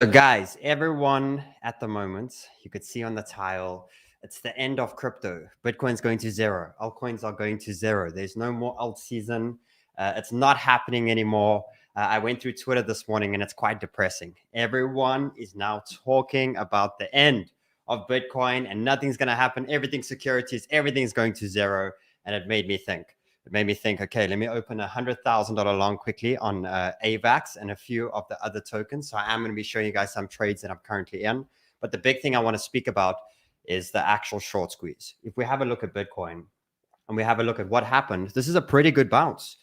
So guys, everyone at the moment, you could see on the tile, it's the end of crypto. Bitcoin's going to zero. Altcoins are going to zero. There's no more alt season. It's not happening anymore. I went through Twitter this morning and it's quite depressing. Everyone is now talking about the end of Bitcoin and nothing's going to happen. Everything's securities, everything's going to zero. And it made me think. Okay, let me open a $100,000 long quickly on AVAX and a few of the other tokens. So I am going to be showing you guys some trades that I'm currently in. But the big thing I want to speak about is the actual short squeeze. If we have a look at Bitcoin and we have a look at what happened, this is a pretty good bounce.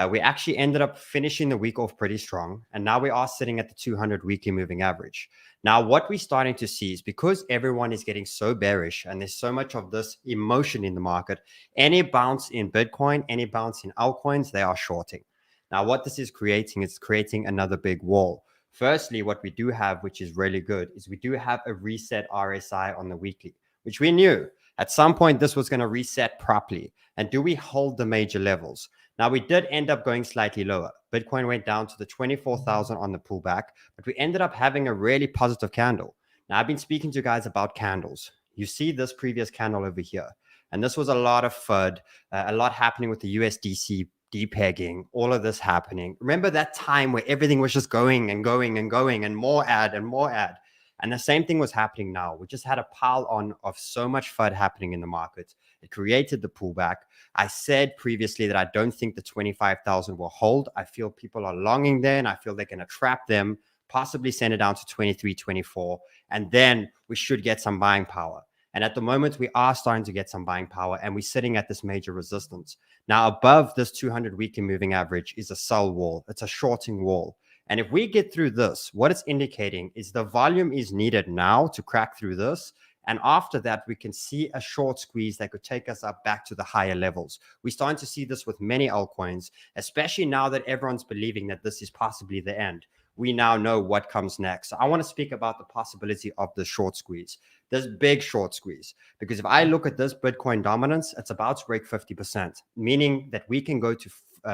We actually ended up finishing the week off pretty strong. And now we are sitting at the 200 weekly moving average. Now, what we're starting to see is because everyone is getting so bearish and there's so much of this emotion in the market, any bounce in Bitcoin, any bounce in altcoins, they are shorting. Now, what this is creating, it's creating another big wall. Firstly, what we do have, which is really good, is we do have a reset RSI on the weekly, which we knew. At some point, this was going to reset properly. And do we hold the major levels? Now, we did end up going slightly lower. Bitcoin went down to the 24,000 on the pullback, but we ended up having a really positive candle. Now, I've been speaking to you guys about candles. You see this previous candle over here. And this was a lot of FUD, a lot happening with the USDC depegging, all of this happening. Remember that time where everything was just going and going and going and more ad and more ad. And the same thing was happening now. We just had a pile on of so much FUD happening in the market. It created the pullback. I said previously that I don't think the 25,000 will hold. I feel people are longing there and I feel they're going to trap them, possibly send it down to 23, 24. And then we should get some buying power. And at the moment, we are starting to get some buying power and we're sitting at this major resistance. Now, above this 200 weekly moving average is a sell wall. It's a shorting wall. And if we get through this, what it's indicating is the volume is needed now to crack through this. And after that, we can see a short squeeze that could take us up back to the higher levels. We're starting to see this with many altcoins, especially now that everyone's believing that this is possibly the end. We now know what comes next. So I want to speak about the possibility of the short squeeze, this big short squeeze. Because if I look at this Bitcoin dominance, it's about to break 50%, meaning that we can go to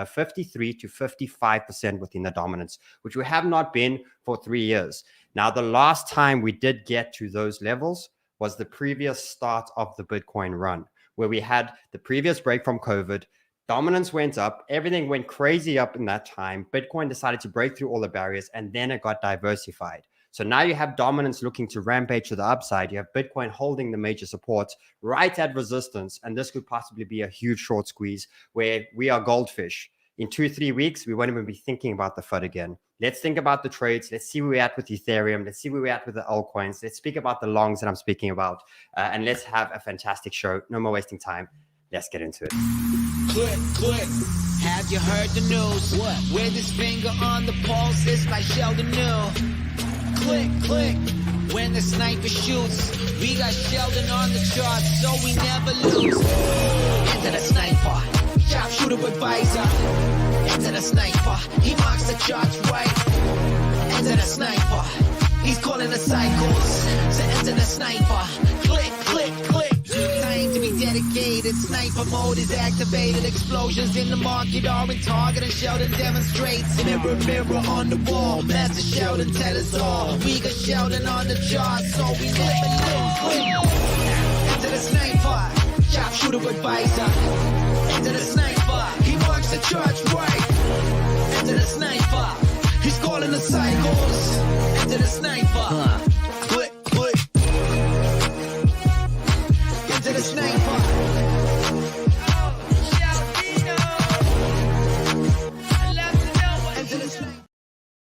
53 to 55% within the dominance, which we have not been for 3 years. Now, the last time we did get to those levels was the previous start of the Bitcoin run, where we had the previous break from COVID. Dominance went up. Everything went crazy up in that time. Bitcoin decided to break through all the barriers, and then it got diversified. So now you have dominance looking to rampage to the upside. You have Bitcoin holding the major supports right at resistance. And this could possibly be a huge short squeeze where we are goldfish. In 2-3 weeks, we won't even be thinking about the FUD again. Let's think about the trades. Let's see where we're at with Ethereum. Let's see where we're at with the altcoins. Let's speak about the longs that I'm speaking about. And let's have a fantastic show. No more wasting time. Let's get into it. Click, click. Have you heard the news? What? With his finger on the pulse, it's like Sheldon knew. Click, click. When the sniper shoots, we got Sheldon on the charts, so we never lose. Enter the sniper, sharpshooter advisor. Enter the sniper, he marks the charts right. Enter the sniper, he's calling the cycles. So enter the sniper, click, click, click. Time to be dedicated, sniper mode is activated. Explosions in the market are in target and Sheldon demonstrates. Mirror, mirror on the wall, Master Sheldon tell us all. We got Sheldon on the charts, so we never lose. Enter the sniper, sharpshooter advisor. Enter the sniper, he marks the charts right. Enter the sniper, he's calling the cycles. Enter the sniper, click, click. Enter the sniper.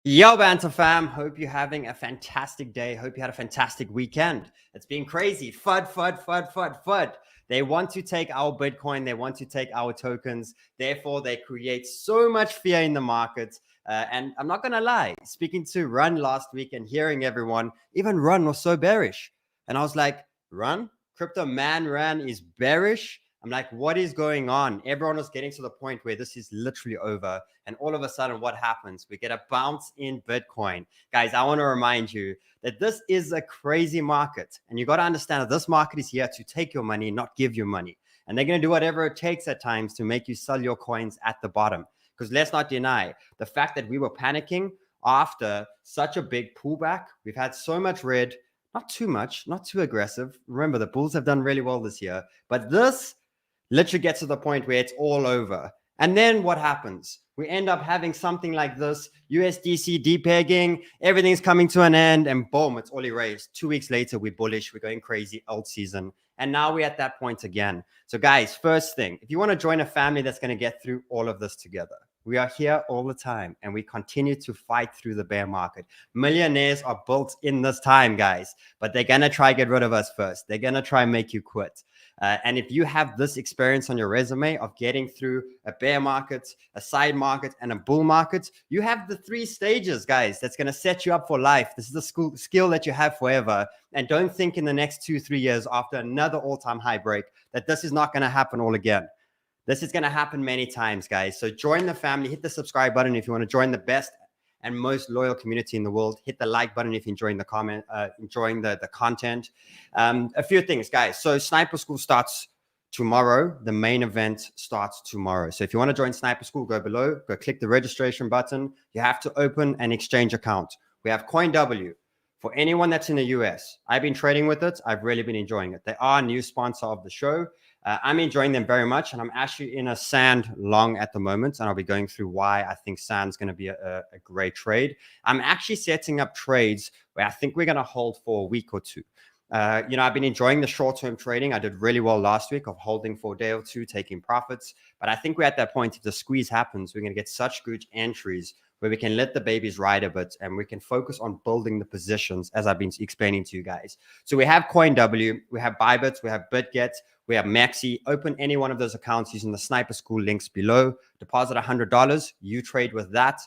Yo, Banter fam. Hope you're having a fantastic day. Hope you had a fantastic weekend. It's been crazy. FUD, FUD, FUD, FUD, FUD. They want to take our Bitcoin. They want to take our tokens. Therefore, they create so much fear in the market. And I'm not going to lie. Speaking to Run last week and hearing everyone, even Run was so bearish. And I was like, Run? Crypto man Run is bearish? I'm like, what is going on? Everyone was getting to the point where this is literally over. And all of a sudden, what happens? We get a bounce in Bitcoin. Guys, I want to remind you that this is a crazy market. And you got to understand that this market is here to take your money, not give you money. And they're going to do whatever it takes at times to make you sell your coins at the bottom. Because let's not deny the fact that we were panicking after such a big pullback. We've had so much red, not too much, not too aggressive. Remember, the bulls have done really well this year, but this literally gets to the point where it's all over. And then what happens? We end up having something like this, USDC depegging, everything's coming to an end, and boom, it's all erased. 2 weeks later, we're bullish, we're going crazy, alt season. And now we're at that point again. So guys, first thing, if you want to join a family that's going to get through all of this together, we are here all the time, and we continue to fight through the bear market. Millionaires are built in this time, guys, but they're going to try get rid of us first. They're going to try and make you quit. And if you have this experience on your resume of getting through a bear market, a side market, and a bull market, you have the 3 stages, guys, that's going to set you up for life. This is the skill that you have forever. And don't think in the next 2-3 years after another all-time high break that this is not going to happen all again. This is going to happen many times, guys. So join the family, hit the subscribe button if you want to join the best and most loyal community in the world. Hit the like button if you're enjoying the comment, enjoying the content. A few things, guys. So Sniper School starts tomorrow. The main event starts tomorrow. So if you want to join Sniper School, go below, go click the registration button. You have to open an exchange account. We have CoinW for anyone that's in the US. I've been trading with it. I've really been enjoying it. They are a new sponsor of the show. I'm enjoying them very much, and I'm actually in a sand long at the moment, and I'll be going through why I think sand's going to be a great trade. I'm actually setting up trades where I think we're going to hold for a week or two. You know, I've been enjoying the short-term trading. I did really well last week of holding for a day or two, taking profits. But I think we're at that point, if the squeeze happens, we're going to get such good entries where we can let the babies ride a bit and we can focus on building the positions, as I've been explaining to you guys. So we have CoinW, we have Bybit, we have BitGet, we have Maxi. Open any one of those accounts using the Sniper School links below. Deposit $100. You trade with that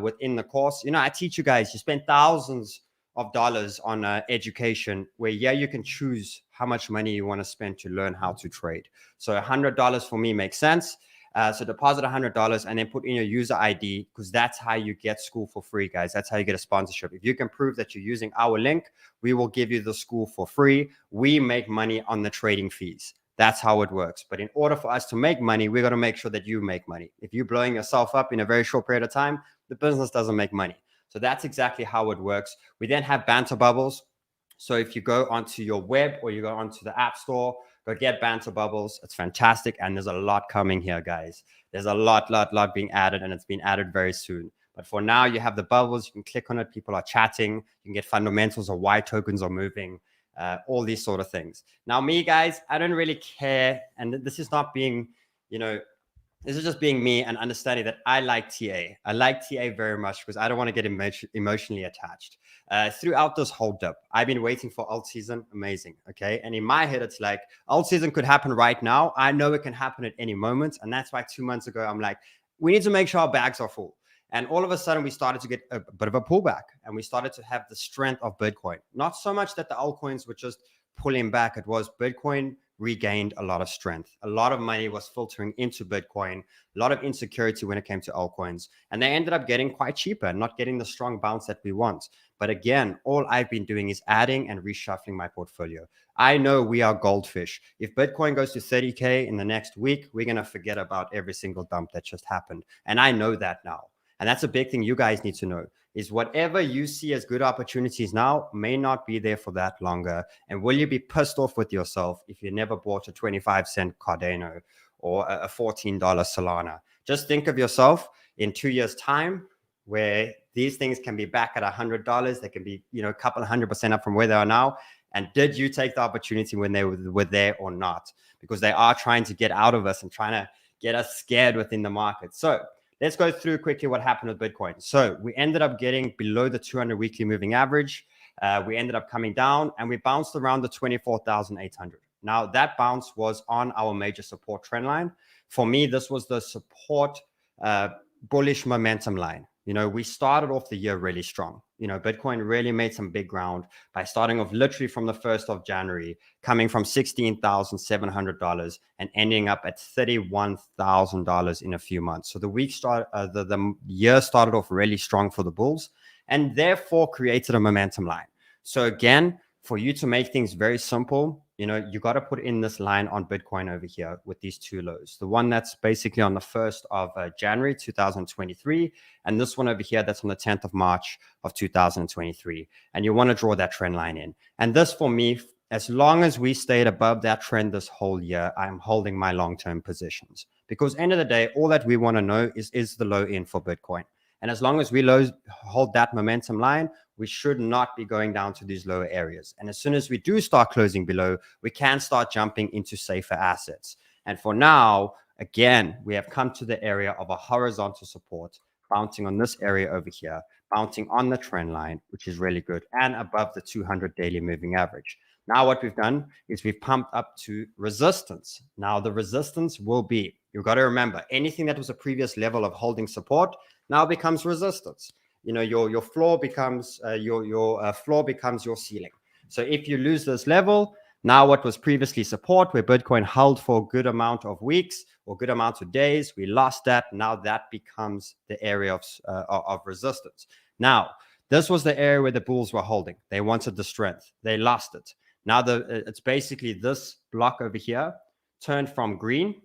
within the course. You know, I teach you guys, you spend thousands of dollars on education where, yeah, you can choose how much money you want to spend to learn how to trade. So $100 for me makes sense. So deposit $100 and then put in your user ID, because that's how you get school for free, guys. That's how you get a sponsorship. If you can prove that you're using our link, we will give you the school for free. We make money on the trading fees. That's how it works. But in order for us to make money, we're going to make sure that you make money. If you're blowing yourself up in a very short period of time, the business doesn't make money. So that's exactly how it works. We then have Banter Bubbles. So if you go onto your web or you go onto the App Store, go get Banter Bubbles. It's fantastic. And there's a lot coming here, guys. There's a lot being added, and it's being added very soon. But for now, you have the bubbles. You can click on it. People are chatting. You can get fundamentals of why tokens are moving, all these sort of things. Now, me, guys, I don't really care. And this is not being, you know, this is just being me and understanding that I like TA. I like TA very much because I don't want to get emotionally attached. Throughout this hold up, I've been waiting for alt season. Amazing. Okay. And in my head, it's like alt season could happen right now. I know it can happen at any moment. And that's why 2 months ago, I'm like, we need to make sure our bags are full. And all of a sudden, we started to get a bit of a pullback, and we started to have the strength of Bitcoin. Not so much that the altcoins were just pulling back. It was Bitcoin regained a lot of strength. A lot of money was filtering into Bitcoin, a lot of insecurity when it came to altcoins, and they ended up getting quite cheaper, not getting the strong bounce that we want. But again, all I've been doing is adding and reshuffling my portfolio. I know we are goldfish. If Bitcoin goes to 30K in the next week, we're going to forget about every single dump that just happened. And I know that now. And that's a big thing you guys need to know, is whatever you see as good opportunities now may not be there for that longer. And will you be pissed off with yourself if you never bought a 25-cent Cardano or a $14 Solana? Just think of yourself in 2 years' time, where these things can be back at $100. They can be, you know, a couple of 100% up from where they are now. And did you take the opportunity when they were there or not? Because they are trying to get out of us and trying to get us scared within the market. So let's go through quickly what happened with Bitcoin. So we ended up getting below the 200 weekly moving average. We ended up coming down, and we bounced around the 24,800. Now that bounce was on our major support trend line. For me, this was the support bullish momentum line. You know, we started off the year really strong. You know, Bitcoin really made some big ground by starting off literally from the 1st of January, coming from $16,700 and ending up at $31,000 in a few months. So the year started off really strong for the bulls, and therefore created a momentum line. So again, for you to make things very simple, you got to put in this line on Bitcoin over here with these two lows. The one that's basically on the 1st of January 2023, and this one over here that's on the 10th of March of 2023. And you want to draw that trend line in. And this for me, as long as we stayed above that trend this whole year, I'm holding my long-term positions. Because end of the day, all that we want to know is the low in for Bitcoin. And as long as we hold that momentum line, we should not be going down to these lower areas. And as soon as we do start closing below, we can start jumping into safer assets. And for now, again, we have come to the area of a horizontal support, bouncing on this area over here, bouncing on the trend line, which is really good, and above the 200 daily moving average. Now what we've done is we've pumped up to resistance. Now the resistance will be, you've got to remember, anything that was a previous level of holding support now becomes resistance. Your floor becomes your floor becomes your ceiling. So if you lose this level, now what was previously support, where Bitcoin held for a good amount of weeks or good amount of days, we lost that. Now that becomes the area of resistance. Now, this was the area where the bulls were holding. They wanted the strength. They lost it. Now it's basically this block over here turned from green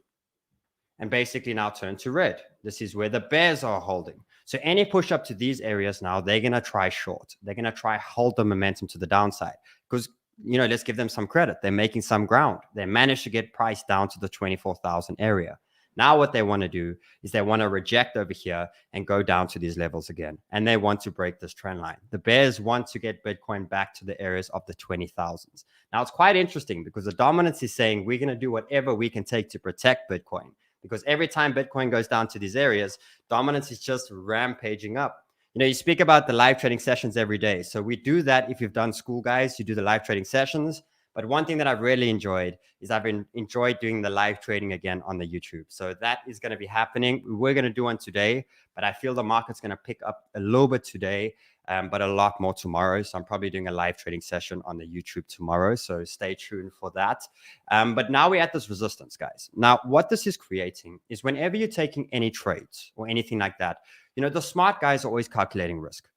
and basically now turned to red. This is where the bears are holding. So any push up to these areas now, they're going to try short. They're going to try hold the momentum to the downside because, let's give them some credit. They're making some ground. They managed to get price down to the 24,000 area. Now what they want to do is they want to reject over here and go down to these levels again. And they want to break this trend line. The bears want to get Bitcoin back to the areas of the 20,000s. Now it's quite interesting because the dominance is saying we're going to do whatever we can take to protect Bitcoin. Because every time Bitcoin goes down to these areas, dominance is just rampaging up. You speak about the live trading sessions every day. So we do that. If you've done school, guys, you do the live trading sessions. But one thing that I've really enjoyed is I've enjoyed doing the live trading again on the YouTube. So that is going to be happening. We're going to do one today, but I feel the market's going to pick up a little bit today, but a lot more tomorrow. So I'm probably doing a live trading session on the YouTube tomorrow. So stay tuned for that. But now we're at this resistance, guys. Now, what this is creating is whenever you're taking any trades or anything like that, the smart guys are always calculating risk.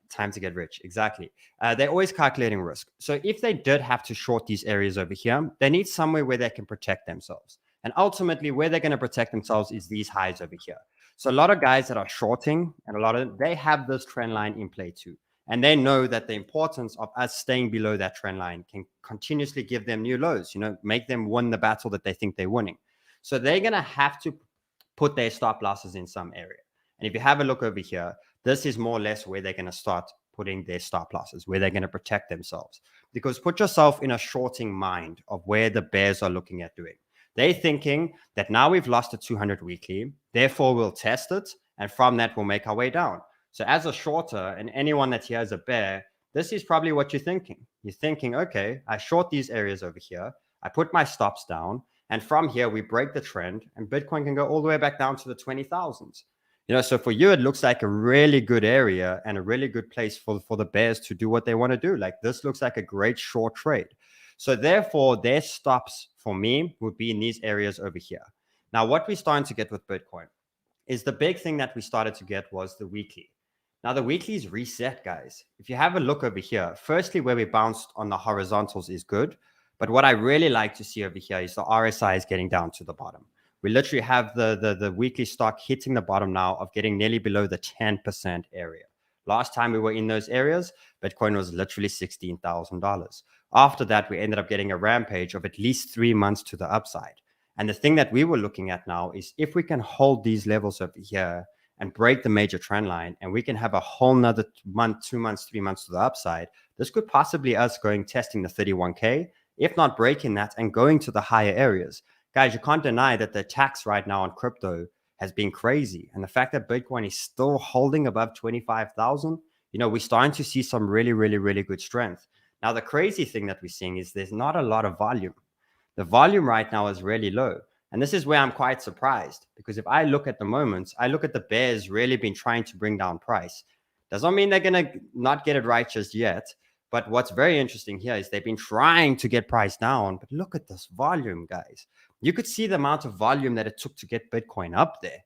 Time to get rich. Exactly. They're always calculating risk. So if they did have to short these areas over here, they need somewhere where they can protect themselves. And ultimately, where they're going to protect themselves is these highs over here. So a lot of guys that are shorting and they have this trend line in play too. And they know that the importance of us staying below that trend line can continuously give them new lows, make them win the battle that they think they're winning. So they're going to have to put their stop losses in some area. And if you have a look over here, this is more or less where they're going to start putting their stop losses, where they're going to protect themselves. Because put yourself in a shorting mind of where the bears are looking at doing. They're thinking that now we've lost a 200 weekly, therefore we'll test it, and from that we'll make our way down. So as a shorter, and anyone that here is a bear, this is probably what you're thinking. You're thinking, okay, I short these areas over here, I put my stops down, and from here we break the trend, and Bitcoin can go all the way back down to the 20,000s. So for you, it looks like a really good area and a really good place for the bears to do what they want to do. Like this looks like a great short trade. So therefore, their stops for me would be in these areas over here. Now, what we're starting to get with Bitcoin is the big thing that we started to get was the weekly. Now, the weekly is reset, guys. If you have a look over here, firstly, where we bounced on the horizontals is good. But what I really like to see over here is the RSI is getting down to the bottom. We literally have the weekly stock hitting the bottom now of getting nearly below the 10% area. Last time we were in those areas, Bitcoin was literally $16,000. After that, we ended up getting a rampage of at least 3 months to the upside. And the thing that we were looking at now is if we can hold these levels over here and break the major trend line, and we can have a whole nother month, 2 months, 3 months to the upside, this could possibly us testing the 31K, if not breaking that and going to the higher areas. Guys, you can't deny that the attacks right now on crypto has been crazy. And the fact that Bitcoin is still holding above 25,000, we're starting to see some really, really, really good strength. Now, the crazy thing that we're seeing is there's not a lot of volume. The volume right now is really low. And this is where I'm quite surprised, because if I look at the moments, I look at the bears really been trying to bring down price. Does not mean they're going to not get it right just yet. But what's very interesting here is they've been trying to get price down. But look at this volume, guys. You could see the amount of volume that it took to get Bitcoin up there.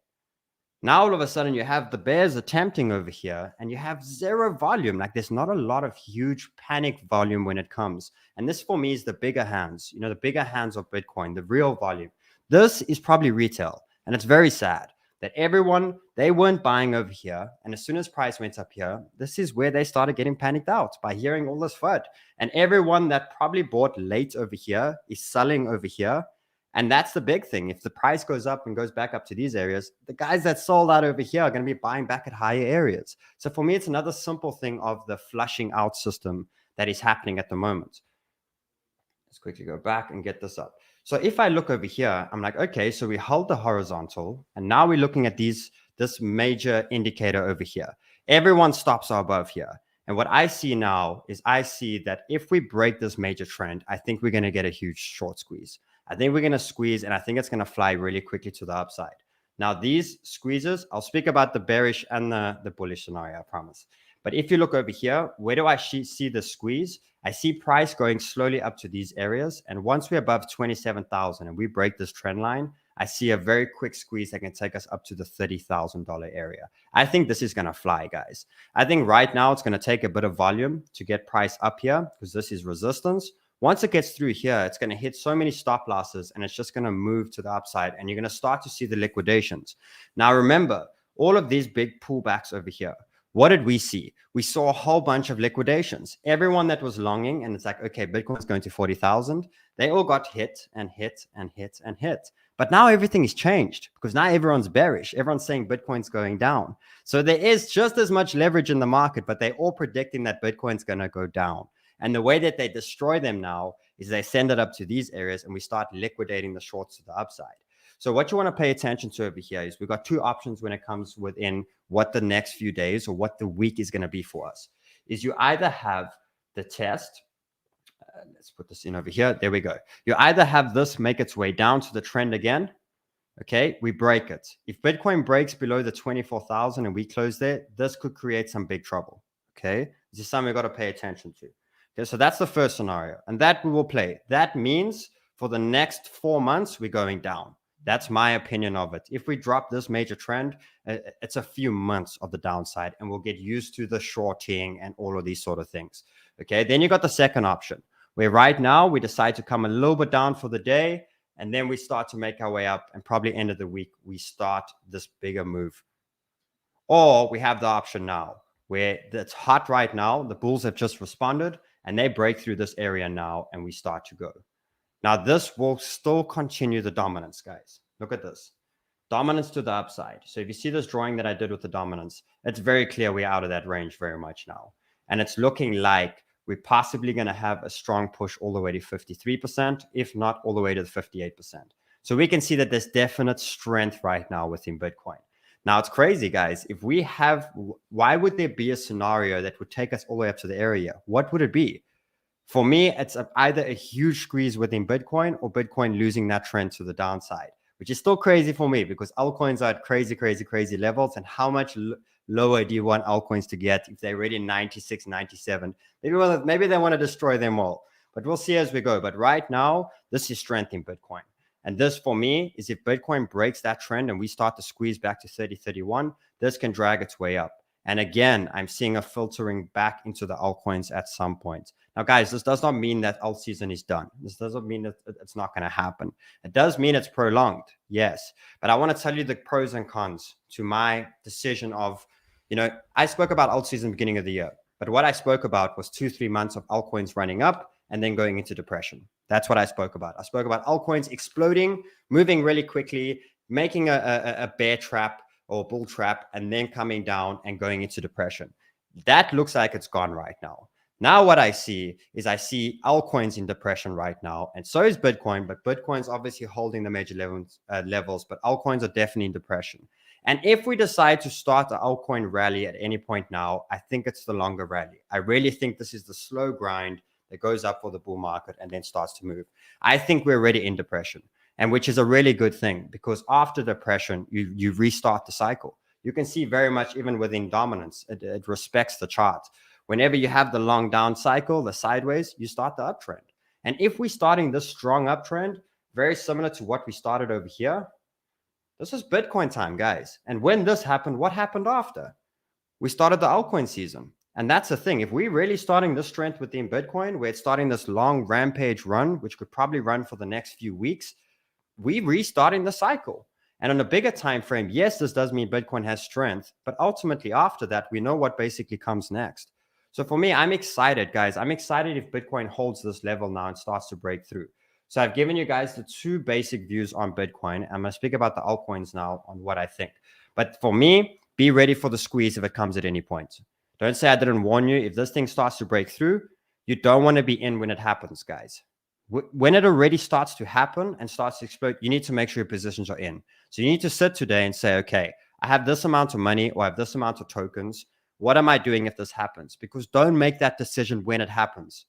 Now, all of a sudden, you have the bears attempting over here and you have zero volume. Like there's not a lot of huge panic volume when it comes. And this for me is the bigger hands, the bigger hands of Bitcoin, the real volume. This is probably retail. And it's very sad that everyone, they weren't buying over here. And as soon as price went up here, this is where they started getting panicked out by hearing all this FUD. And everyone that probably bought late over here is selling over here. And that's the big thing. If the price goes up and goes back up to these areas, the guys that sold out over here are going to be buying back at higher areas. So for me, it's another simple thing of the flushing out system that is happening at the moment. Let's quickly go back and get this up. So if I look over here, I'm like, okay, so we hold the horizontal and now we're looking at this major indicator over here. Everyone stops are above here. And what I see now is I see that if we break this major trend, I think we're going to get a huge short squeeze. I think we're going to squeeze and I think it's going to fly really quickly to the upside. Now, these squeezes, I'll speak about the bearish and the bullish scenario, I promise. But if you look over here, where do I see the squeeze? I see price going slowly up to these areas. And once we're above 27,000 and we break this trend line, I see a very quick squeeze that can take us up to the $30,000 area. I think this is going to fly, guys. I think right now it's going to take a bit of volume to get price up here because this is resistance. Once it gets through here, it's going to hit so many stop losses and it's just going to move to the upside and you're going to start to see the liquidations. Now, remember, all of these big pullbacks over here, what did we see? We saw a whole bunch of liquidations. Everyone that was longing and it's like, okay, Bitcoin's going to 40,000. They all got hit and hit and hit and hit. But now everything is changed because now everyone's bearish. Everyone's saying Bitcoin's going down. So there is just as much leverage in the market, but they're all predicting that Bitcoin's going to go down. And the way that they destroy them now is they send it up to these areas and we start liquidating the shorts to the upside. So what you want to pay attention to over here is we've got two options when it comes within what the next few days or what the week is going to be for us. Is you either have the test. Let's put this in over here. There we go. You either have this make its way down to the trend again. Okay, we break it. If Bitcoin breaks below the 24,000 and we close there, this could create some big trouble. Okay, this is something we've got to pay attention to. Okay, so that's the first scenario, and that we will play. That means for the next 4 months, we're going down. That's my opinion of it. If we drop this major trend, it's a few months of the downside, and we'll get used to the shorting and all of these sort of things. Okay, then you got the second option, where right now we decide to come a little bit down for the day, and then we start to make our way up, and probably end of the week, we start this bigger move. Or we have the option now, where it's hot right now, the bulls have just responded, and they break through this area now and we start to go. Now, this will still continue the dominance, guys. Look at this. Dominance to the upside. So if you see this drawing that I did with the dominance, it's very clear we're out of that range very much now. And it's looking like we're possibly going to have a strong push all the way to 53%, if not all the way to the 58%. So we can see that there's definite strength right now within Bitcoin. Now, it's crazy, guys. If we have, why would there be a scenario that would take us all the way up to the area? What would it be? For me, it's either a huge squeeze within Bitcoin or Bitcoin losing that trend to the downside, which is still crazy for me because altcoins are at crazy, crazy, crazy levels. And how much lower do you want altcoins to get if they're already 96, 97? Maybe they want to destroy them all, but we'll see as we go. But right now, this is strength in Bitcoin. And this for me is if Bitcoin breaks that trend and we start to squeeze back to 30, 31, this can drag its way up. And again, I'm seeing a filtering back into the altcoins at some point. Now, guys, this does not mean that alt season is done. This doesn't mean that it's not going to happen. It does mean it's prolonged, yes. But I want to tell you the pros and cons to my decision of, I spoke about alt season beginning of the year. But what I spoke about was 2-3 months of altcoins running up and then going into depression. That's what I spoke about. I spoke about altcoins exploding, moving really quickly, making a bear trap or bull trap, and then coming down and going into depression. That looks like it's gone right now. Now what I see is I see altcoins in depression right now, and so is Bitcoin, but Bitcoin's obviously holding the major levels, but altcoins are definitely in depression. And if we decide to start the altcoin rally at any point now, I think it's the longer rally. I really think this is the slow grind that goes up for the bull market and then starts to move. I think we're already in depression, and which is a really good thing because after depression, you restart the cycle. You can see very much even within dominance, it respects the chart. Whenever you have the long down cycle, the sideways, you start the uptrend. And if we're starting this strong uptrend, very similar to what we started over here, This was Bitcoin time, guys. And when this happened, what happened after? We started the altcoin season. And that's the thing. If we're really starting this strength within Bitcoin, where it's starting this long rampage run, which could probably run for the next few weeks, we're restarting the cycle. And on a bigger time frame, yes, this does mean Bitcoin has strength, but ultimately after that, we know what basically comes next. So for me, I'm excited, guys. I'm excited if Bitcoin holds this level now and starts to break through. So I've given you guys the two basic views on Bitcoin. I'm going to speak about the altcoins now on what I think. But for me, be ready for the squeeze if it comes at any point. Don't say I didn't warn you. If this thing starts to break through, you don't want to be in when it happens, guys. When it already starts to happen and starts to explode, you need to make sure your positions are in. So you need to sit today and say, okay, I have this amount of money or I have this amount of tokens. What am I doing if this happens? Because don't make that decision when it happens.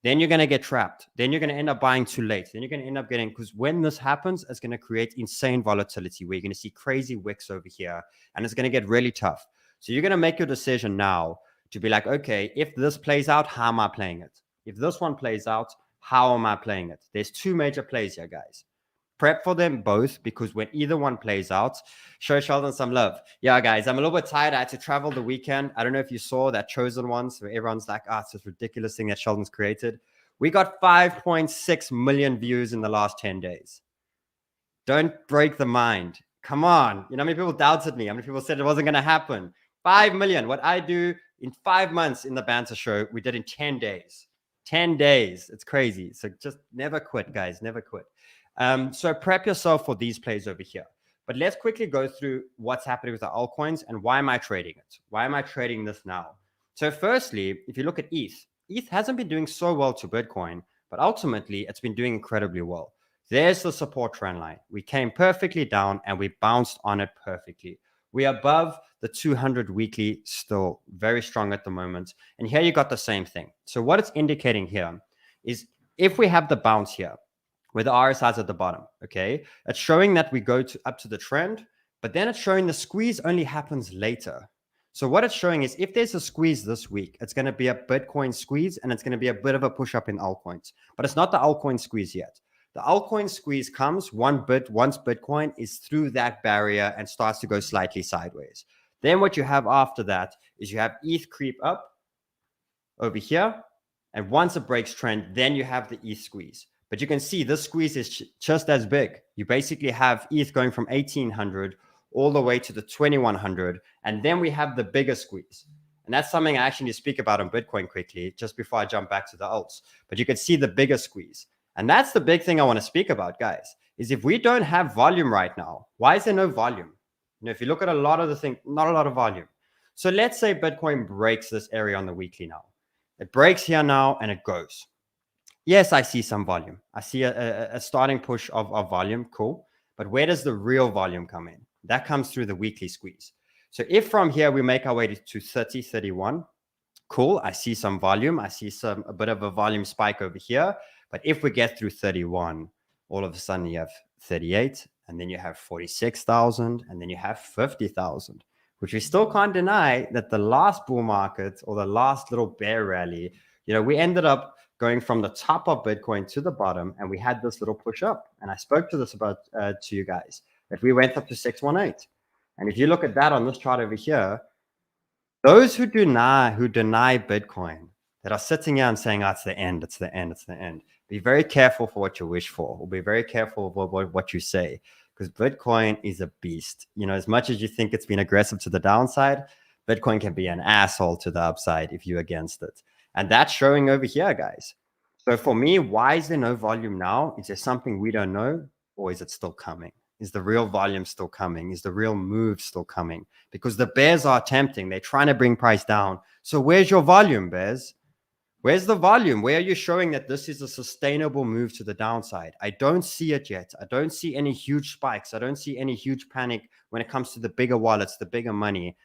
Then you're going to get trapped. Then you're going to end up buying too late. Then you're going to end up getting, because when this happens, it's going to create insane volatility where you're going to see crazy wicks over here and it's going to get really tough. So you're going to make your decision now to be like, okay, if this plays out, how am I playing it? If this one plays out, how am I playing it? There's two major plays here, guys. Prep for them both, because when either one plays out, show Sheldon some love. Yeah, guys, I'm a little bit tired. I had to travel the weekend. I don't know if you saw that chosen ones where everyone's like, it's this ridiculous thing that Sheldon's created. We got 5.6 million views in the last 10 days. Don't break the mind. Come on. You know how many people doubted me? How many people said it wasn't going to happen? 5 million. What I do in 5 months in the Banter show, we did in 10 days. 10 days. It's crazy. So just never quit, guys. Never quit. So prep yourself for these plays over here. But let's quickly go through what's happening with the altcoins and why am I trading it? Why am I trading this now? So firstly, if you look at ETH hasn't been doing so well to Bitcoin, but ultimately it's been doing incredibly well. There's the support trend line. We came perfectly down and we bounced on it perfectly. We're above the 200 weekly, still very strong at the moment. And here you got the same thing. So what it's indicating here is if we have the bounce here, where the RSI is at the bottom, okay, it's showing that we go up to the trend, but then it's showing the squeeze only happens later. So what it's showing is if there's a squeeze this week, it's going to be a Bitcoin squeeze and it's going to be a bit of a push up in altcoins, but it's not the altcoin squeeze yet. The altcoin squeeze comes once Bitcoin is through that barrier and starts to go slightly sideways. Then what you have after that is you have ETH creep up over here. And once it breaks trend, then you have the ETH squeeze. But you can see this squeeze is just as big. You basically have ETH going from 1800 all the way to the 2100. And then we have the bigger squeeze. And that's something I actually need to speak about on Bitcoin quickly, just before I jump back to the alts. But you can see the bigger squeeze. And that's the big thing I want to speak about, guys, is if we don't have volume right now, why is there no volume? You know, if you look at a lot of the things, not a lot of volume. So let's say Bitcoin breaks this area on the weekly now. It breaks here now and it goes. Yes, I see some volume. I see a starting push of volume. Cool. But where does the real volume come in? That comes through the weekly squeeze. So if from here we make our way to 30, 31, cool. I see some volume. I see a bit of a volume spike over here. But if we get through 31, all of a sudden you have 38, and then you have 46,000, and then you have 50,000, which we still can't deny that the last bull market or the last little bear rally, you know, we ended up going from the top of Bitcoin to the bottom, and we had this little push up. And I spoke to this about to you guys, that we went up to 618. And if you look at that on this chart over here, those who deny Bitcoin, that are sitting here and saying, it's the end, it's the end, it's the end. Be very careful for what you wish for, or be very careful of what you say, because Bitcoin is a beast. You know, as much as you think it's been aggressive to the downside, Bitcoin can be an asshole to the upside if you're against it. And that's showing over here, guys. So for me, why is there no volume now? Is there something we don't know, or is it still coming? Is the real volume still coming? Is the real move still coming? Because the bears are attempting. They're trying to bring price down. So where's your volume, bears? Where's the volume? Where are you showing that this is a sustainable move to the downside? I don't see it yet. I don't see any huge spikes. I don't see any huge panic when it comes to the bigger wallets, the bigger money.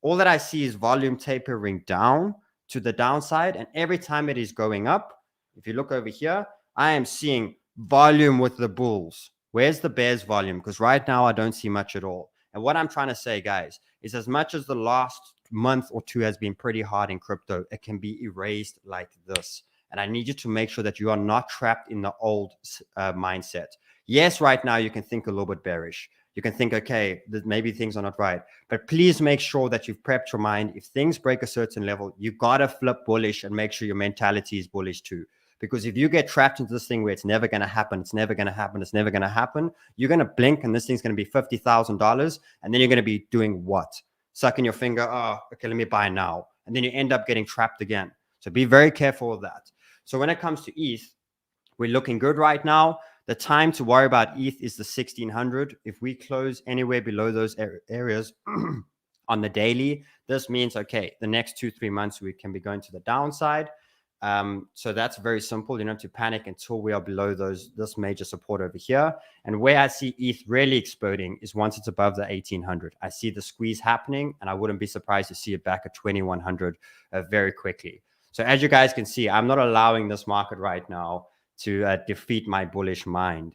All that I see is volume tapering down to the downside. And every time it is going up, if you look over here, I am seeing volume with the bulls. Where's the bears volume? Because right now I don't see much at all. And what I'm trying to say, guys, is as much as the last month or two has been pretty hard in crypto, it can be erased like this. And I need you to make sure that you are not trapped in the old mindset. Yes, right now you can think a little bit bearish. You can think, okay, maybe things are not right. But please make sure that you've prepped your mind. If things break a certain level, you got to flip bullish and make sure your mentality is bullish too. Because if you get trapped into this thing where it's never going to happen, it's never going to happen, it's never going to happen, you're going to blink and this thing's going to be $50,000. And then you're going to be doing what? Sucking your finger. Oh, okay, let me buy now. And then you end up getting trapped again. So be very careful of that. So when it comes to ETH, we're looking good right now. The time to worry about ETH is the 1600. If we close anywhere below those areas on the daily, this means, okay, the next 2-3 months we can be going to the downside. So that's very simple. You don't have to panic until we are below this major support over here. And where I see ETH really exploding is once it's above the 1800. I see the squeeze happening, and I wouldn't be surprised to see it back at 2100 very quickly. So as you guys can see, I'm not allowing this market right now to defeat my bullish mind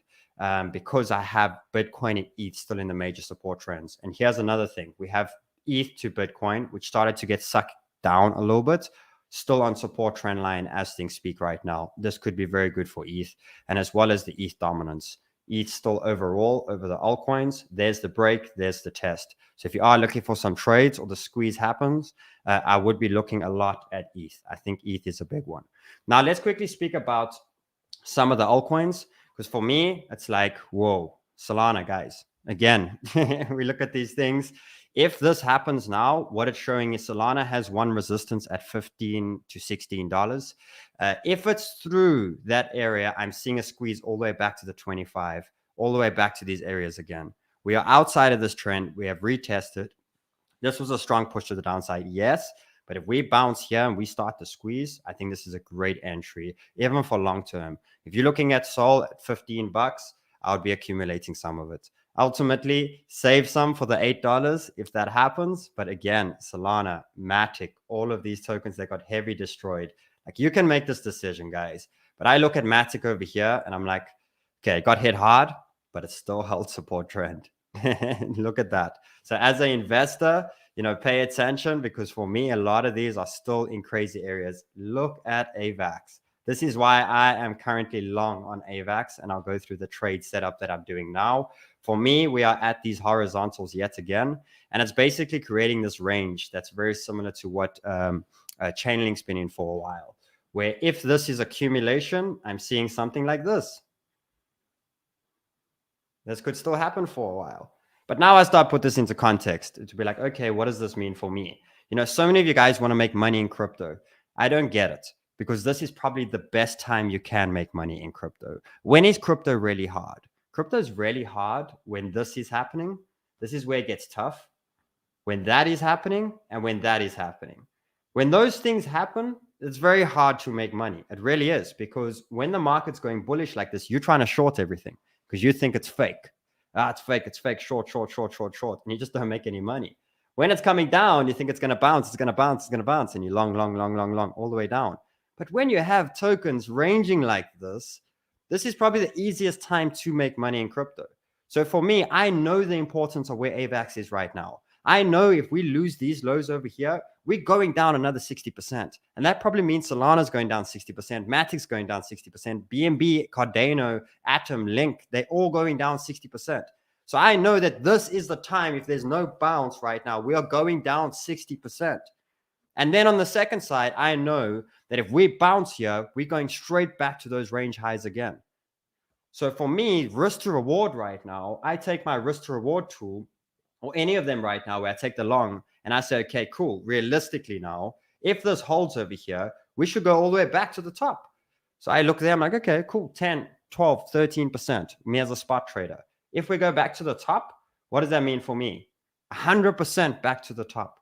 because I have Bitcoin and ETH still in the major support trends. And here's another thing. We have ETH to Bitcoin, which started to get sucked down a little bit, still on support trend line as things speak right now. This could be very good for ETH, and as well as the ETH dominance. ETH still overall over the altcoins. There's the break, there's the test. So if you are looking for some trades or the squeeze happens, I would be looking a lot at ETH. I think ETH is a big one. Now let's quickly speak about some of the altcoins, because for me, it's like, whoa, Solana, guys. Again, we look at these things. If this happens now, what it's showing is Solana has one resistance at $15 to $16. If it's through that area, I'm seeing a squeeze all the way back to the 25, all the way back to these areas again. We are outside of this trend. We have retested. This was a strong push to the downside, yes. But if we bounce here and we start to squeeze, I think this is a great entry, even for long term. If you're looking at Sol at $15, I would be accumulating some of it. Ultimately, save some for the $8 if that happens. But again, Solana, MATIC, all of these tokens that got heavy destroyed. Like, you can make this decision, guys. But I look at MATIC over here and I'm like, okay, it got hit hard, but it still held support trend. Look at that. So as an investor, you know, pay attention, because for me, a lot of these are still in crazy areas. Look at AVAX. This is why I am currently long on AVAX, and I'll go through the trade setup that I'm doing now. For me, we are at these horizontals yet again, and it's basically creating this range that's very similar to what Chainlink's been in for a while, where if this is accumulation, I'm seeing something like this. This could still happen for a while. But now I start put this into context to be like, okay, what does this mean for me? You know, so many of you guys want to make money in crypto. I don't get it, because this is probably the best time you can make money in crypto. When is crypto really hard? Crypto is really hard when this is happening. This is where it gets tough. When that is happening and when that is happening. When those things happen, it's very hard to make money. It really is, because when the market's going bullish like this, you're trying to short everything because you think it's fake. It's fake, short, and you just don't make any money. When it's coming down, you think it's going to bounce, and you long, all the way down. But when you have tokens ranging like this, this is probably the easiest time to make money in crypto. So for me, I know the importance of where AVAX is right now. I know if we lose these lows over here, we're going down another 60%. And that probably means Solana's going down 60%, MATIC's going down 60%, BNB, Cardano, Atom, Link, they're all going down 60%. So I know that this is the time, if there's no bounce right now, we are going down 60%. And then on the second side, I know that if we bounce here, we're going straight back to those range highs again. So for me, risk to reward right now, I take my risk to reward tool, or any of them right now, where I take the long and I say, okay, cool. Realistically now, if this holds over here, we should go all the way back to the top. So I look there, I'm like, okay, cool. 10, 12, 13%, me as a spot trader. If we go back to the top, what does that mean for me? 100% back to the top.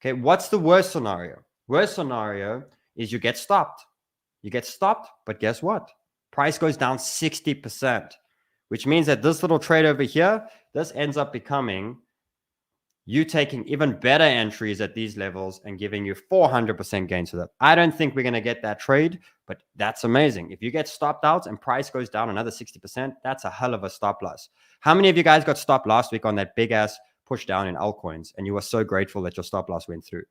Okay, what's the worst scenario? Worst scenario is you get stopped. You get stopped, but guess what? Price goes down 60%, which means that this little trade over here, this ends up becoming you taking even better entries at these levels and giving you 400% gains for that. I don't think we're going to get that trade, but that's amazing. If you get stopped out and price goes down another 60%, that's a hell of a stop loss. How many of you guys got stopped last week on that big ass push down in altcoins and you were so grateful that your stop loss went through?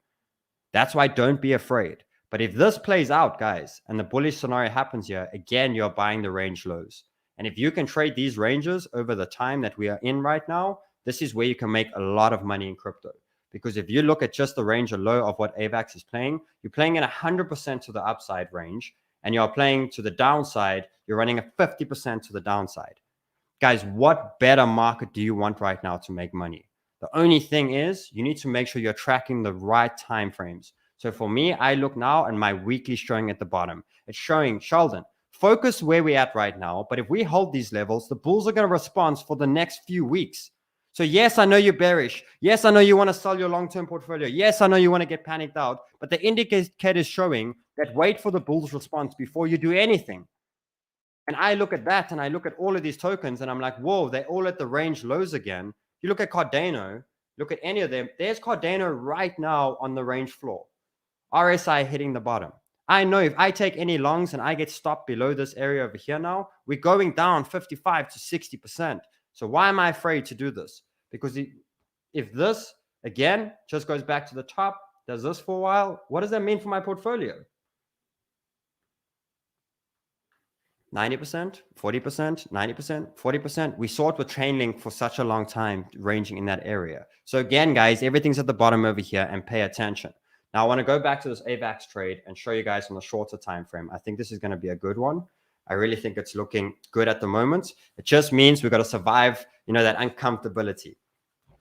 That's why don't be afraid. But if this plays out, guys, and the bullish scenario happens here, again, you're buying the range lows. And if you can trade these ranges over the time that we are in right now, this is where you can make a lot of money in crypto. Because if you look at just the range or low of what AVAX is playing, you're playing at 100% to the upside range, and you're playing to the downside, you're running at 50% to the downside. Guys, what better market do you want right now to make money? The only thing is you need to make sure you're tracking the right time frames. So for me, I look now and my weekly showing at the bottom. It's showing, Sheldon, focus where we're at right now. But if we hold these levels, the bulls are going to respond for the next few weeks. So yes, I know you're bearish. Yes, I know you want to sell your long-term portfolio. Yes, I know you want to get panicked out. But the indicator is showing that wait for the bull's response before you do anything. And I look at that and I look at all of these tokens and I'm like, whoa, they're all at the range lows again. You look at Cardano, look at any of them. There's Cardano right now on the range floor. RSI hitting the bottom. I know if I take any longs and I get stopped below this area over here now, we're going down 55 to 60%. So why am I afraid to do this? Because if this, again, just goes back to the top, does this for a while, what does that mean for my portfolio? 90%, 40%, 90%, 40%. We saw it with Chainlink for such a long time, ranging in that area. So again, guys, everything's at the bottom over here and pay attention. Now I want to go back to this AVAX trade and show you guys on the shorter time frame. I think this is going to be a good one. I really think it's looking good at the moment. It just means we've got to survive, that uncomfortability.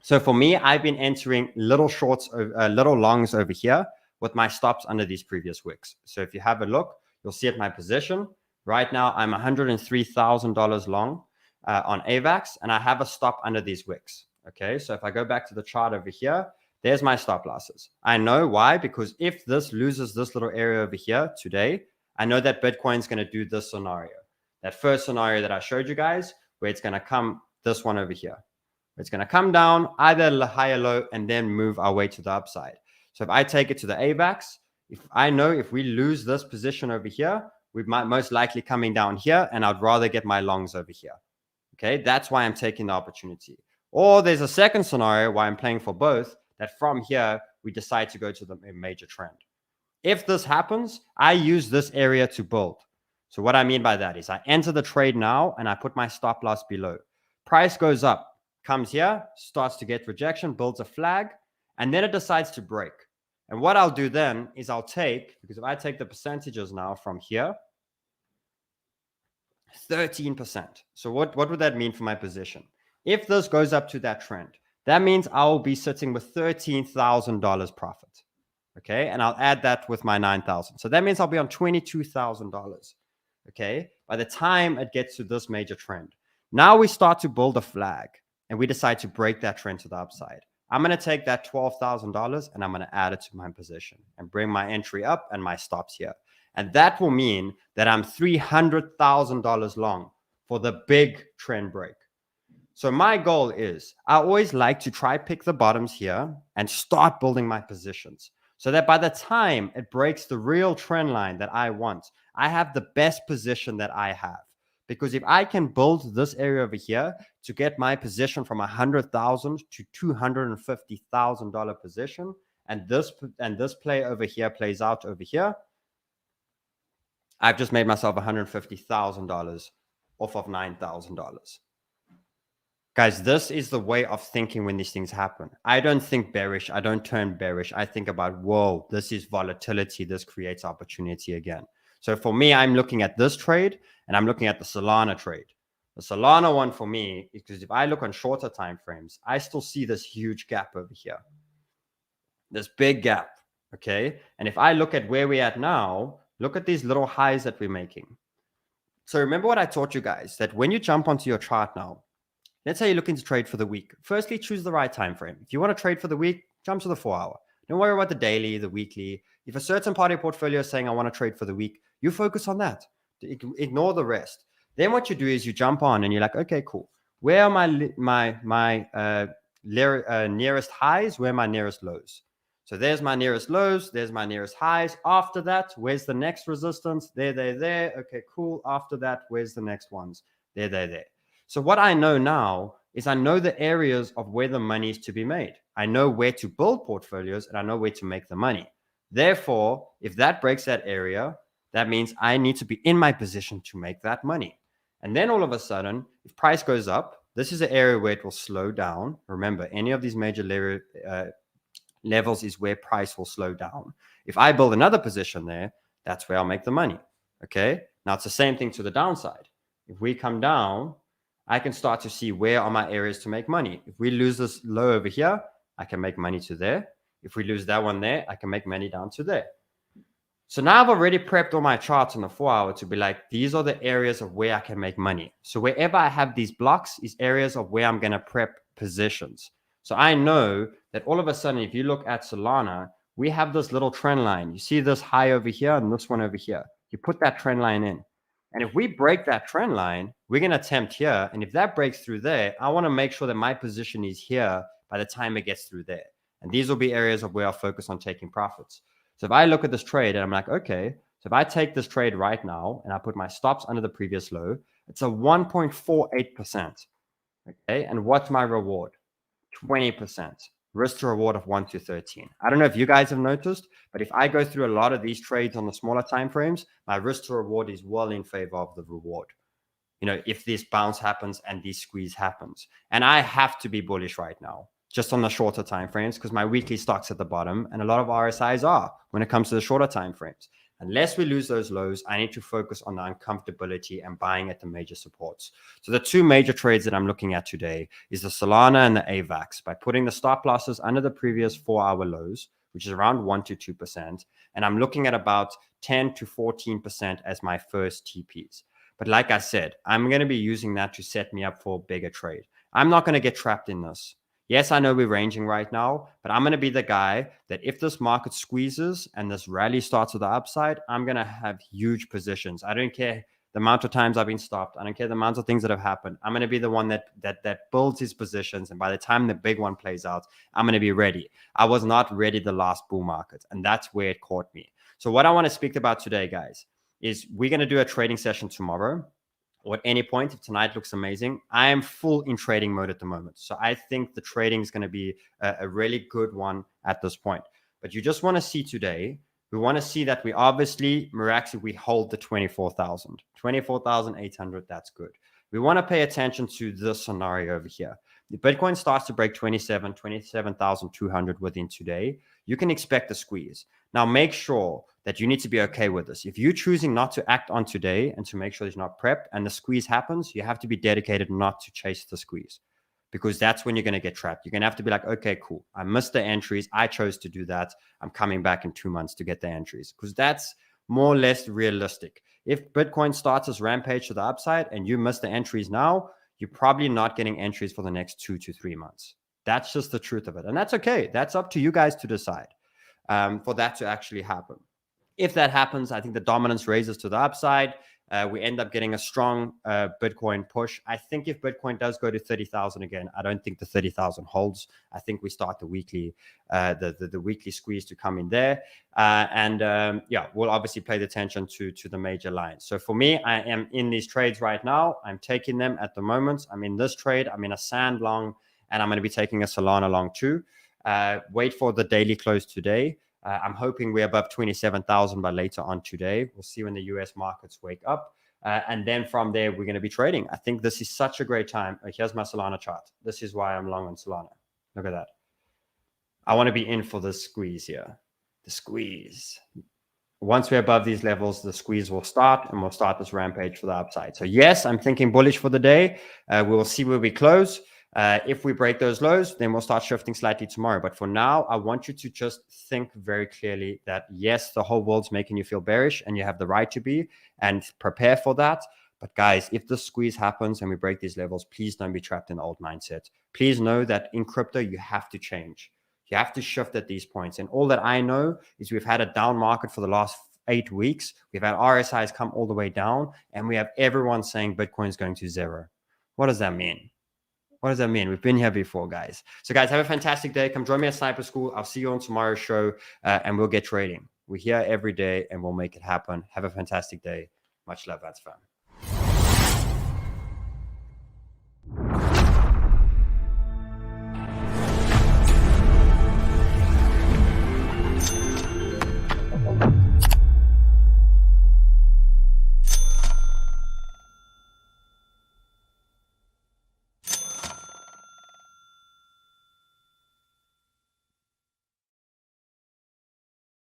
So for me, I've been entering little shorts, little longs over here with my stops under these previous wicks. So if you have a look, you'll see at my position. Right now, I'm $103,000 long on AVAX, and I have a stop under these wicks. Okay, so if I go back to the chart over here, there's my stop losses. I know why, because if this loses this little area over here today, I know that Bitcoin's going to do this scenario. That first scenario that I showed you guys, where it's going to come this one over here. It's going to come down either a higher low and then move our way to the upside. So if I take it to the AVAX, if we lose this position over here, we might most likely coming down here, and I'd rather get my longs over here. Okay, that's why I'm taking the opportunity. Or there's a second scenario why I'm playing for both, that from here, we decide to go to the major trend. If this happens, I use this area to build. So what I mean by that is I enter the trade now and I put my stop loss below. Price goes up, comes here, starts to get rejection, builds a flag, and then it decides to break. And what I'll do then is I'll take, because if I take the percentages now from here, 13%. So what would that mean for my position? If this goes up to that trend, that means I'll be sitting with $13,000 profit. Okay, and I'll add that with my 9,000. So that means I'll be on $22,000. Okay, by the time it gets to this major trend. Now we start to build a flag and we decide to break that trend to the upside. I'm going to take that $12,000 and I'm going to add it to my position and bring my entry up and my stops here. And that will mean that I'm $300,000 long for the big trend break. So my goal is I always like to try pick the bottoms here and start building my positions so that by the time it breaks the real trend line that I want, I have the best position that I have. Because if I can build this area over here to get my position from $100,000 to $250,000 position, and this play over here plays out over here, I've just made myself $150,000 off of $9,000. Guys, this is the way of thinking when these things happen. I don't think bearish. I don't turn bearish. I think about, whoa, this is volatility. This creates opportunity again. So for me, I'm looking at this trade and I'm looking at the Solana trade. The Solana one for me, because if I look on shorter time frames, I still see this huge gap over here. This big gap, okay? And if I look at where we're at now, look at these little highs that we're making. So remember what I taught you guys, that when you jump onto your chart now, let's say you're looking to trade for the week. Firstly, choose the right time frame. If you want to trade for the week, jump to the 4-hour. Don't worry about the daily, the weekly. If a certain part of your portfolio is saying, I want to trade for the week, you focus on that. Ignore the rest. Then what you do is you jump on and you're like, okay, cool. Where are my nearest highs? Where are my nearest lows? So there's my nearest lows. There's my nearest highs. After that, where's the next resistance? There. Okay, cool. After that, where's the next ones? There. So what I know now is I know the areas of where the money is to be made. I know where to build portfolios and I know where to make the money. Therefore, if that breaks that area, that means I need to be in my position to make that money. And then all of a sudden, if price goes up, this is an area where it will slow down. Remember, any of these major levels is where price will slow down. If I build another position there, that's where I'll make the money. Okay. Now it's the same thing to the downside. If we come down, I can start to see where are my areas to make money. If we lose this low over here, I can make money to there. If we lose that one there, I can make money down to there. So now I've already prepped all my charts on the 4-hour to be like, these are the areas of where I can make money. So wherever I have these blocks is areas of where I'm going to prep positions. So I know that all of a sudden, if you look at Solana, we have this little trend line. You see this high over here and this one over here. You put that trend line in. And if we break that trend line, we're going to attempt here. And if that breaks through there, I want to make sure that my position is here by the time it gets through there. And these will be areas of where I'll focus on taking profits. So if I look at this trade and I'm like, okay, so if I take this trade right now and I put my stops under the previous low, it's a 1.48%. Okay. And what's my reward? 20%. Risk to reward of 1 to 13. I don't know if you guys have noticed, but if I go through a lot of these trades on the smaller time frames, my risk to reward is well in favor of the reward. You know, if this bounce happens and this squeeze happens, and I have to be bullish right now, just on the shorter time frames, because my weekly stock's at the bottom, and a lot of RSIs are when it comes to the shorter time frames. Unless we lose those lows, I need to focus on the uncomfortability and buying at the major supports. So the two major trades that I'm looking at today is the Solana and the AVAX. By putting the stop losses under the previous 4-hour lows, which is around 1 to 2%, and I'm looking at about 10 to 14% as my first TPs. But like I said, I'm going to be using that to set me up for a bigger trade. I'm not going to get trapped in this. Yes, I know we're ranging right now, but I'm going to be the guy that if this market squeezes and this rally starts with the upside, I'm going to have huge positions. I don't care the amount of times I've been stopped. I don't care the amount of things that have happened. I'm going to be the one that builds his positions. And by the time the big one plays out, I'm going to be ready. I was not ready the last bull market, and that's where it caught me. So what I want to speak about today, guys, is we're going to do a trading session tomorrow. Or at any point, if tonight looks amazing, I am full in trading mode at the moment. So I think the trading is going to be a really good one at this point. But you just want to see today, we want to see that we obviously, miraculously, we hold the 24,000. 24,800, that's good. We want to pay attention to this scenario over here. If Bitcoin starts to break 27,200 within today, you can expect a squeeze. Now, make sure that you need to be okay with this. If you're choosing not to act on today and to make sure it's not prepped and the squeeze happens, you have to be dedicated not to chase the squeeze, because that's when you're going to get trapped. You're going to have to be like, okay, cool. I missed the entries. I chose to do that. I'm coming back in 2 months to get the entries, because that's more or less realistic. If Bitcoin starts as rampage to the upside and you miss the entries now, you're probably not getting entries for the next 2 to 3 months. That's just the truth of it. And that's okay. That's up to you guys to decide for that to actually happen. If that happens, I think the dominance raises to the upside. We end up getting a strong Bitcoin push. I think if Bitcoin does go to 30,000 again, I don't think the 30,000 holds. I think we start the weekly squeeze to come in there. Yeah, we'll obviously pay the attention to the major lines. So for me, I am in these trades right now. I'm taking them at the moment. I'm in this trade. I'm in a sand long, and I'm going to be taking a Solana long too. Wait for the daily close today. I'm hoping we're above 27,000 by later on today. We'll see when the US markets wake up. And then from there, we're going to be trading. I think this is such a great time. Here's my Solana chart. This is why I'm long on Solana. Look at that. I want to be in for this squeeze here. The squeeze. Once we're above these levels, the squeeze will start, and we'll start this rampage for the upside. So yes, I'm thinking bullish for the day. We will see where we close. If we break those lows, then we'll start shifting slightly tomorrow. But for now, I want you to just think very clearly that, yes, the whole world's making you feel bearish and you have the right to be, and prepare for that. But guys, if the squeeze happens and we break these levels, please don't be trapped in the old mindset. Please know that in crypto, you have to change. You have to shift at these points. And all that I know is we've had a down market for the last 8 weeks. We've had RSIs come all the way down, and we have everyone saying Bitcoin is going to zero. What does that mean? What does that mean? We've been here before, guys. So guys, have a fantastic day. Come join me at Sniper School. I'll see you on tomorrow's show, and we'll get trading. We're here every day, and we'll make it happen. Have a fantastic day. Much love, that's fun.